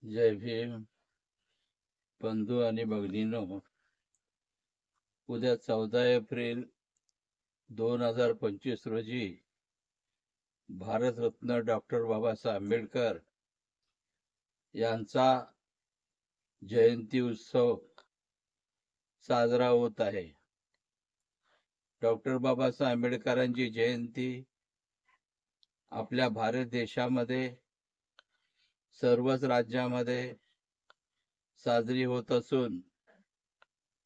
जय भीम बंधू आणि भगिनींनो, उद्या 14 एप्रिल 2025 रोजी भारतरत्न डॉक्टर बाबासाहेब आंबेडकर यांचा जयंती उत्सव साजरा होत आहे. डॉक्टर बाबासाहेब आंबेडकरांची जयंती आपल्या भारत देशामध्ये सर्वच राज्यामध्ये साजरी होत असून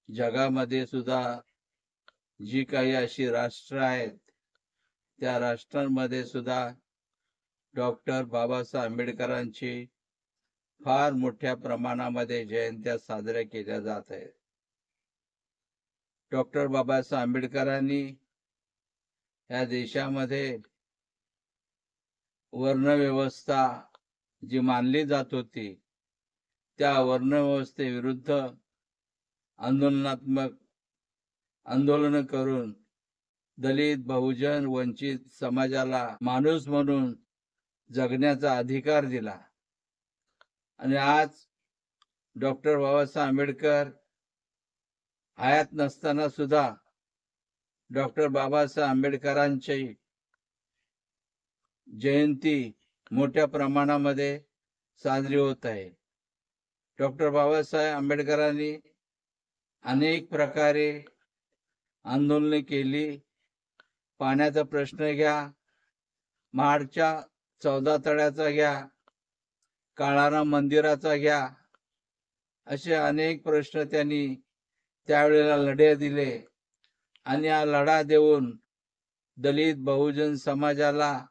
जगामध्ये सुद्धा जी काही अशी राष्ट्र आहेत त्या राष्ट्रांमध्ये सुद्धा डॉक्टर बाबासाहेब आंबेडकरांची फार मोठ्या प्रमाणामध्ये जयंत्या साजऱ्या केल्या जात आहेत. डॉक्टर बाबासाहेब आंबेडकरांनी या देशामध्ये वर्णव्यवस्था जी मानली जात होती त्या वर्णव्यवस्थेविरुद्ध आंदोलन करून दलित, बहुजन, वंचित समाजाला माणूस म्हणून जगण्याचा अधिकार दिला. आणि आज डॉक्टर बाबासाहेब आंबेडकर हयात नसताना सुद्धा डॉक्टर बाबासाहेब आंबेडकरांची जयंती मोठ्या प्रमाणामध्ये साजरी होत आहे. डॉक्टर बाबासाहेब आंबेडकरांनी अनेक प्रकारे आंदोलने केली. पाण्याचा प्रश्न घ्या, महाडच्या 14 तळ्याचा घ्या, काळाराम मंदिराचा घ्या, असे अनेक प्रश्न त्यांनी त्यावेळेला लढे दिले. आणि हा लढा देऊन दलित, बहुजन समाजाला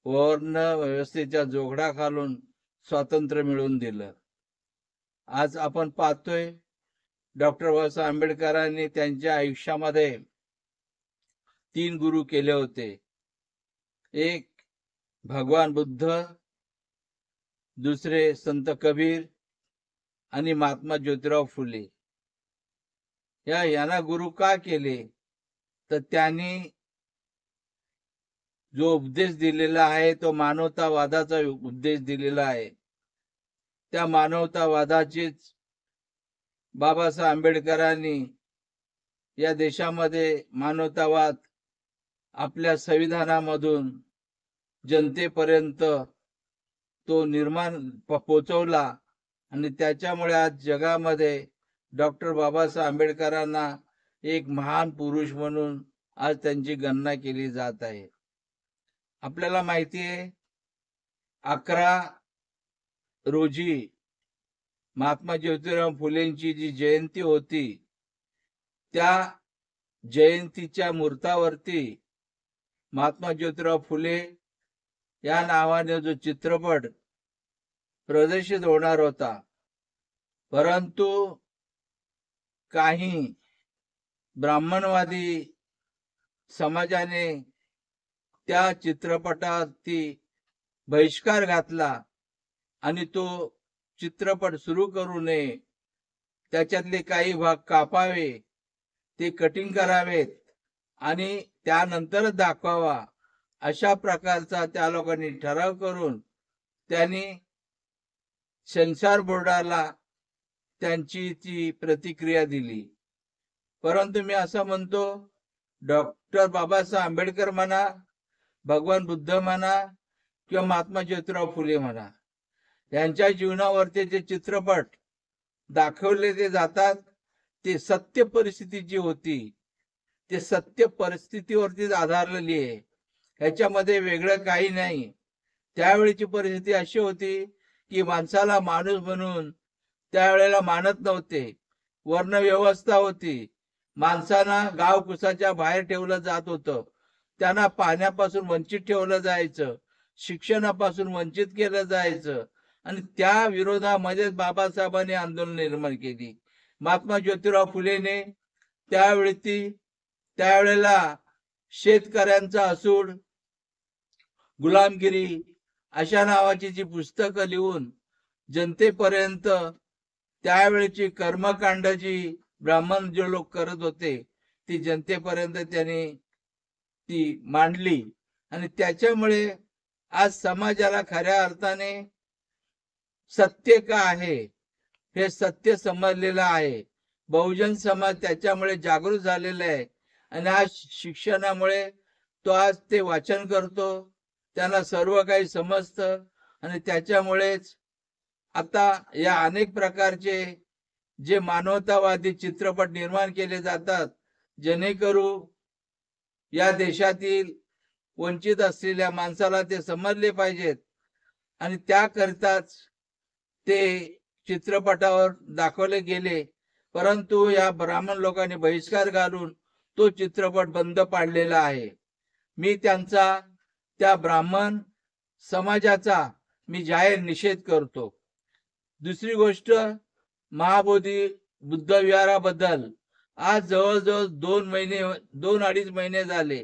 वर्ण व्यवस्थेच्या जोगडा घालून स्वातंत्र्य मिळवून दिलं. आज आपण पाहतोय डॉक्टर बाबासाहेब आंबेडकरांनी त्यांच्या आयुष्यामध्ये 3 गुरु केले होते. एक भगवान बुद्ध, दुसरे संत कबीर आणि महात्मा ज्योतिराव फुले. यांना गुरु का केले? तर त्यांनी जो उपदेश दिलेला आहे तो मानवतावादाचा उपदेश दिलेला आहे. त्या मानवतावादाचीच बाबासाहेब आंबेडकरांनी या देशामध्ये मानवतावाद आपल्या संविधानामधून जनतेपर्यंत तो पोचवला. आणि त्याच्यामुळे आज जगामध्ये डॉक्टर बाबासाहेब आंबेडकरांना एक महान पुरुष म्हणून आज त्यांची गणना केली जात आहे. आपल्याला माहिती आहे 11 रोजी महात्मा ज्योतिराव फुलेंची जी जयंती होती त्या जयंतीच्या मूर्तावरती महात्मा ज्योतिराव फुले या नावाने जो चित्रपट प्रदर्शित होणार होता, परंतु काही ब्राह्मणवादी समाजाने त्या चित्रपटावरती बहिष्कार घातला आणि तो चित्रपट सुरू करू नये, त्याच्यातले काही भाग कापावे, ते कटिंग करावेत आणि त्यानंतरच दाखवावा, अशा प्रकारचा त्या लोकांनी ठराव करून त्यांनी सेन्सॉर बोर्डाला त्यांची ती प्रतिक्रिया दिली. परंतु मी असं म्हणतो, डॉक्टर बाबासाहेब आंबेडकर म्हणा, भगवान बुद्ध म्हणा किंवा महात्मा ज्योतिराव फुले म्हणा, यांच्या जीवनावरचे जे चित्रपट दाखवले ते जातात ते सत्य परिस्थिती जी होती ते सत्य परिस्थितीवरतीच आधारलेली आहे. ह्याच्यामध्ये वेगळं काही नाही. त्यावेळेची परिस्थिती अशी होती की माणसाला माणूस म्हणून त्यावेळेला मानत नव्हते. वर्णव्यवस्था होती. माणसांना गाव कुसाच्या बाहेर ठेवलं जात होतं. त्यांना पाण्यापासून वंचित ठेवलं जायचं, शिक्षणापासून वंचित केलं जायचं. आणि त्या विरोधामध्ये बाबासाहेबांनी आंदोलन निर्माण केली. महात्मा ज्योतिराव फुलेने त्यावेळेला शेतकऱ्यांचा असूड, गुलामगिरी अशा नावाची जी पुस्तकं लिहून जनतेपर्यंत त्यावेळेची कर्मकांड जी ब्राह्मण जे लोक करत होते ती जनतेपर्यंत त्यांनी ती मांडली. आणि त्याच्यामुळे आज समाजाला खऱ्या अर्थाने सत्य का आहे हे सत्य समजलेलं आहे. बहुजन समाज त्याच्यामुळे जागृत झालेला आहे आणि आज शिक्षणामुळे तो आज ते वाचन करतो, त्याला सर्व काही समजतं आणि त्याच्यामुळेच आता या अनेक प्रकारचे जे मानवतावादी चित्रपट निर्माण केले जातात, जेणेकरून या देशातील वंचित असलेल्या माणसाला ते समजले पाहिजेत आणि त्याकरिताच ते चित्रपटावर दाखवले गेले. परंतु या ब्राह्मण लोकांनी बहिष्कार घालून तो चित्रपट बंद पाडलेला आहे. मी त्यांचा, त्या ब्राह्मण समाजाचा मी जाहीर निषेध करतो. दुसरी गोष्ट, महाबोधी बुद्ध विहाराबद्दल आज जवळजवळ 2-2.5 महिने झाले.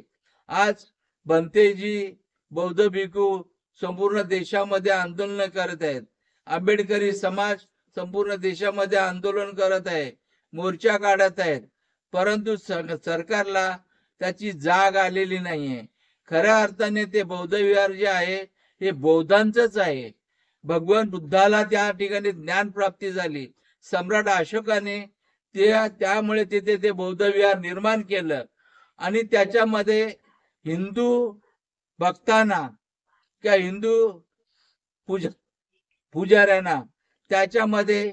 आज भंतेजी बौद्ध भिक्खू संपूर्ण देशामध्ये आंदोलन करत आहेत. आंबेडकरी समाज संपूर्ण देशामध्ये आंदोलन करत आहे, मोर्चा काढत आहेत. परंतु सरकारला त्याची जाग आलेली नाहीये. खऱ्या अर्थाने ते बौद्ध विहार जे आहे हे बौद्धांचंच आहे. भगवान बुद्धाला त्या ठिकाणी ज्ञान प्राप्ती झाली. सम्राट अशोकाने त्यामुळे तिथे ते बौद्ध विहार निर्माण केलं आणि त्याच्यामध्ये हिंदू भक्तांना किंवा हिंदू पुजाऱ्यांना त्याच्यामध्ये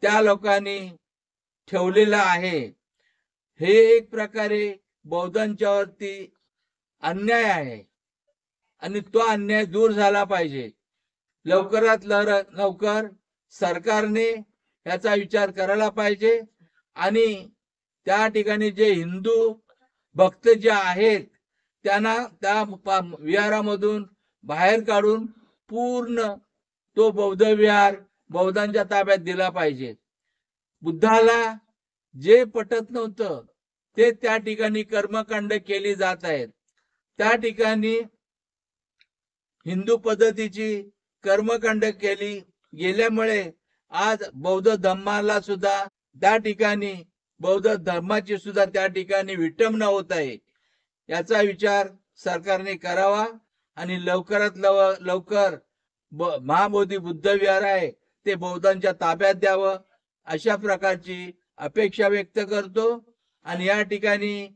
त्या लोकांनी ठेवलेलं आहे. हे एक प्रकारे बौद्धांच्यावरती अन्याय आहे आणि तो अन्याय दूर झाला पाहिजे. लवकरात लवकर सरकारने याचा विचार करायला पाहिजे आणि त्या ठिकाणी जे हिंदू भक्त जे आहेत त्यांना त्या विहारामधून बाहेर काढून पूर्ण तो बौद्ध विहार बौद्धांच्या ताब्यात दिला पाहिजे. बुद्धाला जे पटत नव्हतं ते त्या ठिकाणी कर्मकांड केली जात आहेत. त्या ठिकाणी हिंदू पद्धतीची कर्मकांड केली गेल्यामुळे आज बौद्ध धर्माला सुद्धा त्या ठिकाणी, बौद्ध धर्माची सुद्धा त्या ठिकाणी विटंबना होत आहे. याचा विचार सरकारने करावा आणि लवकरात लवकर महाबोधी बुद्ध विहार आहे ते बौद्धांच्या ताब्यात द्यावं अशा प्रकारची अपेक्षा व्यक्त करतो. आणि या ठिकाणी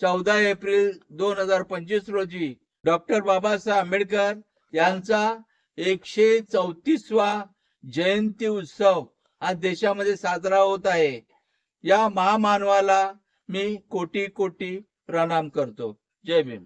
14 एप्रिल 2025 रोजी डॉक्टर बाबासाहेब आंबेडकर यांचा 134वा जयंती उत्सव आज देशामध्ये साजरा होत आहे. या महामानवाला मी कोटी कोटी प्रणाम करतो. जय भीम.